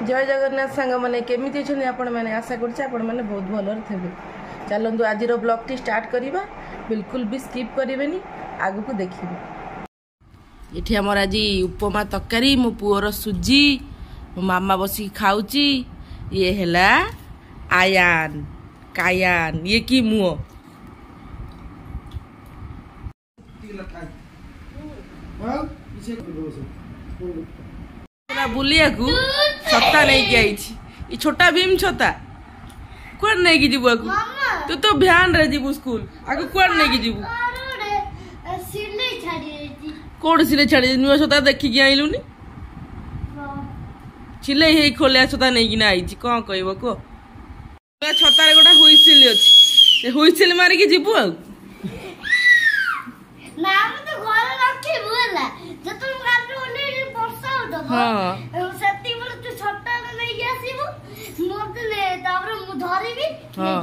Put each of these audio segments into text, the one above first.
जय जगन्नाथ सांग मैंने केमी अच्छे आपण मैंने आशा करने बहुत भल थे। चलतु आज ब्लॉग टी स्टार्ट करवा बिल्कुल भी स्किप करेनि आग को देखिए। ये आमर आज उपमा तरकारी मो पुअर सुजी मो मामा बसिक खाऊची। ये है आयान कायान ये की मुओ बुलिया को छता नहीं कि आई छोटा भीम छता कुआड़ नहीं कि जीवु तू तो भ्यान रे जीवु स्कूल आगे कुआड़ नहीं कि जीवु कोड सिले छाड़ी नुआ छता देखि आइलुनी सिले हे खोलिया छता नहीं कि ना आइची कोन कहबो को छता रे गोटा हुइसिल अछि हुइसिल मारी कि जीवु आ ना तो घर रखी बुला जब तुम गाड़ी ओने वर्षा होतो हां सेती बोले तू छत्ता नहीं आसीबो मोतले तापर मु धरिबी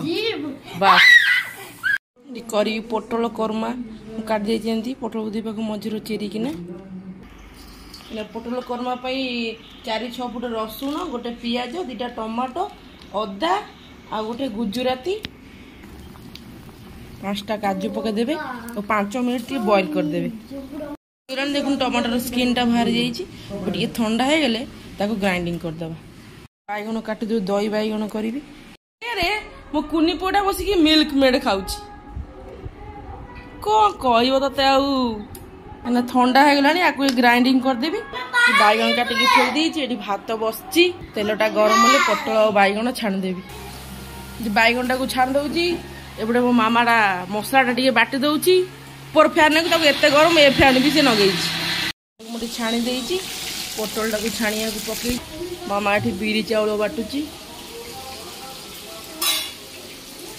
जीव बस करी पोटल कर्मा काट दे जेंती पोटल दीपा को मझिरो चेरी किना ले पोटल कर्मा पई 4-6 फुट रसुण गोटे पियाज 2टा टमाटो अदा आ गोटे गुजराती 5टा काजू पके देबे और 5 मिनट बॉईल कर देबे। देखुन टमाटर स्किन टा बाहर जाइए टे ठंडा हो गले ताको ग्राइंडिंग कर दबा। बैगन काटी दे दही बैगन करी रे मो कुनी पुआटा बसिक मिल्क मेड खाऊची कौन कहब ते आना ठंडा हो गलानी आपको ग्राइंडिंग कर देबी। बैगन काटिकी थोड़ी देइछि एठी भात बसची तेलटा गरम होले पटल और बैगन छाण देबी। बैगन टाको छाण दउची एपटे मो मामाटा मसलाटा टे बाटी दउची ऊपर फैन ताको एते गरम ए फैन भी से नगेई मुझे छाणी देइछि पोटल टाको छाणिया को पकई मामा एठी बिरी चाउल बाटुची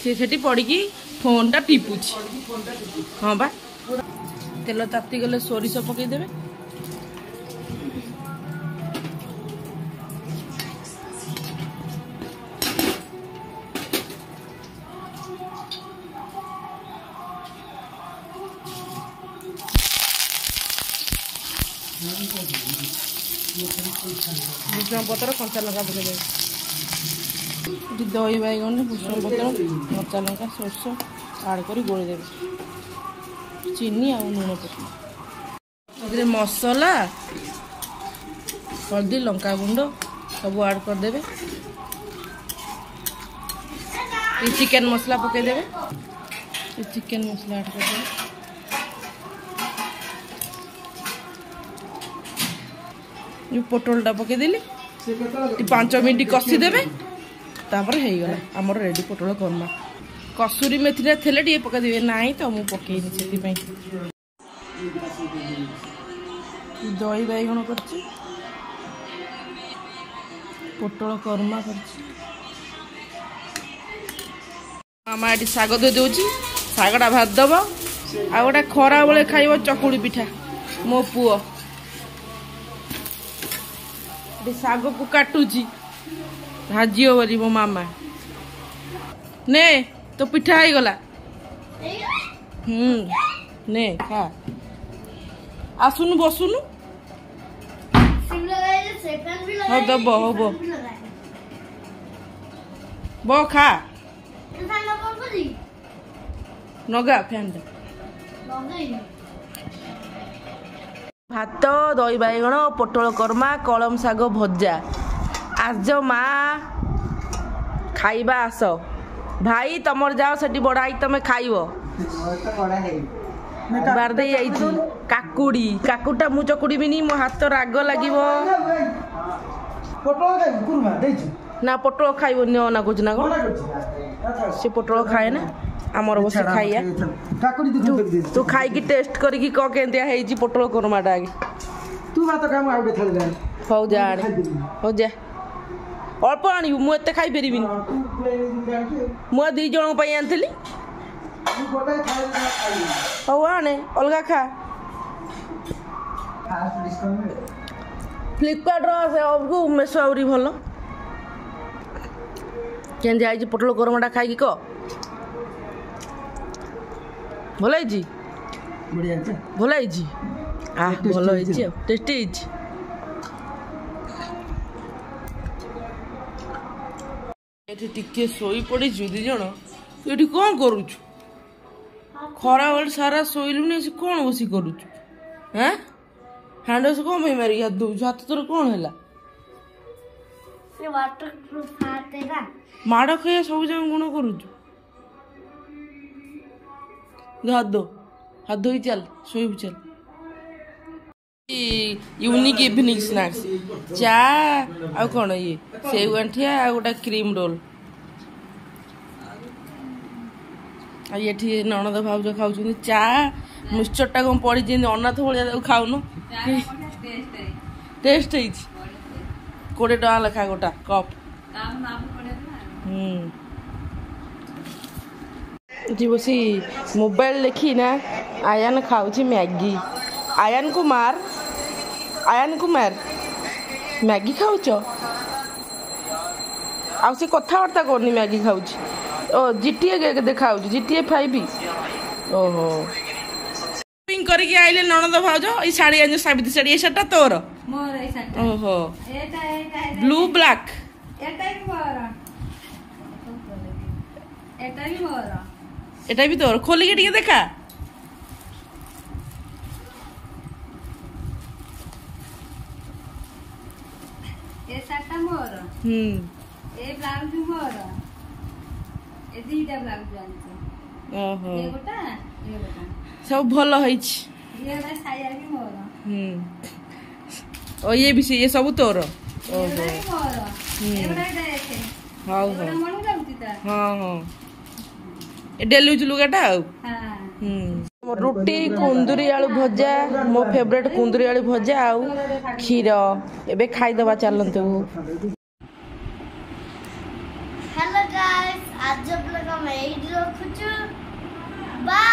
से पड़ी फोन टा टिपुची। हाँ बा तेल ताती गले सोरिष पकई देबे भूषण पतर कंचा लंका पके दे दही बैगन भूषण पतर कंचा लंका सोर्स आड़ कर गोली देवे चीनी आ लुण पके मसला हल्दी लंका गुंड सब आड़ कर देवे। चिकेन मसला पके देवे चिकेन मसला आड़ कर देवे जो पोटलटा पकईदेली 5 मिनट कषी देवे तापर हो गला आमर रेडी पोटल कर्मा। कसूरी मेथी थे टे पकईदे ना तो मुझे पकईनी से दही बैगन कर पोटल कर्मा कर मामा ये शाग दे दूची शागटा भात दब आ गोटे खरा बेले खाइब चकुड़ी पिठा मो पुओ शाग को काटुची भाजियो बोली मो मामा ने तो पिठा हो गला ने खा आसुनु बसुनु हाँ दब हम बो खा नगा फैन भात दही बैगन पोटल कर्मा कलम शाग भजा आज माँ खाइबा आस भाई तमर जाओ से बड़ाई तुम खाइब बारदे काकुड़ी काकुटा मु चकुड़ीबिनी मो हाथ राग लगे ना पोटल खाइब ना कुछ ना से पोटल खाए ना आमर बस खाइया तू खाई टेस्ट करी के पोटल कर्माटा आगे तू बात काम आउटे थाले हो जा हो जा अल्प आनी मुझे खाई पारि मुझे 2 जन आनी हौ आने अलग खा फ्लिपकार्ट मेसो आहरी भल केंदी आई पोटल कर्माटा खाई कह भल भल भल टेस्टी ଏଠି ଟିକେ ଶୋଇ ପଡ଼ିଛୁ ଦି ଜଣ। ତୁ ଏଠି କ'ଣ କରୁଛୁ? ଖରାବେଳେ ସାରା ଶୋଇଲୁନି ଆସି କ'ଣ ବସି କରୁଛୁ? ହାଁ ହ୍ୟାଣ୍ଡ ୱାସ୍ କ'ଣ ପାଇଁ ମାରିକି ହାତ ଧୋଉଛୁ? ହାତ ତୋର କ'ଣ ହେଲା? ମାଡ଼ ଖାଇବା ସବୁ ଯାକ ଗୁଣ କରୁଛୁ। ହାତ ଧୋ, ହାତ ଧୋଇ ଚାଲ, ଶୋଇବୁ ଚାଲ। ୟୁନିକ୍ ଇଭିନିଂ ସ୍ନାକ୍ସ ଚା ଆଉ କ'ଣ ଇଏ ସେଉ ଗାଣ୍ଠିଆ ଆଉ ଗୋଟେ କ୍ରିମ୍ ରୋଲ୍। ଆଉ ଏଠି ନଣନ୍ଦ ଭାଉଜ ଖାଉଛନ୍ତି ଚା। ମିକ୍ସଚରଟା କ'ଣ ପଡ଼ିଛି ଯେମିତି ଅନାଥ ଭଳିଆ ତାକୁ ଖାଉନ। ଟେଷ୍ଟ ହେଇଛି। 20 ଟଙ୍କା ଲେଖା ଗୋଟା କପ୍। ଏଠି ବସି ମୋବାଇଲ ଦେଖି ନା ଆୟାନ ଖାଉଛି ମ୍ୟାଗି। ଆୟାନ କୁମାର ମ୍ୟାଗି ଖାଉଛ? ଆଉ ସେ କଥାବାର୍ତ୍ତା କରୁନି, ମ୍ୟାଗି ଖାଉଛି। ଓ GTA ଦେଖାଉଛି, GTA 5। ଓହୋ କରିକି ଆଇଲେ ନଣନ୍ଦ ଭାଉଜ। ଏଇ ଶାଢ଼ୀ ଆଣିଛ ସାବିତ୍ରୀ ଶାଢ଼ୀ, ଏ ଶାଢ଼ୀଟା ତୋର? ଓହୋ ବ୍ଲୁ ବ୍ଲାକ୍। ଏଟା ବି ତୋର? ଖୋଲିକି ଟିକେ ଦେଖା। ଓହୋ ସବୁ ଭଲ ହେଇଛି। ଓ ଇଏ ବି ଇଏ ସବୁ ତୋର? ଓହୋ ହଉ ହଉ ହଁ ହଁ ଏ ଡେଲି ୟୁଜ୍ ଲୁଗାଟା ଆଉ। ରୁଟି, କୁନ୍ଦୁରି ଆଳୁ ଭଜା, ମୋ ଫେଭରେଟ୍ କୁନ୍ଦୁରି ଆଳୁ ଭଜା ଆଉ କ୍ଷୀର। ଏବେ ଖାଇଦବା ଚାଲନ୍ତୁ। हेलो गाइस, आज हम लोग एडी रखुछु। बाय।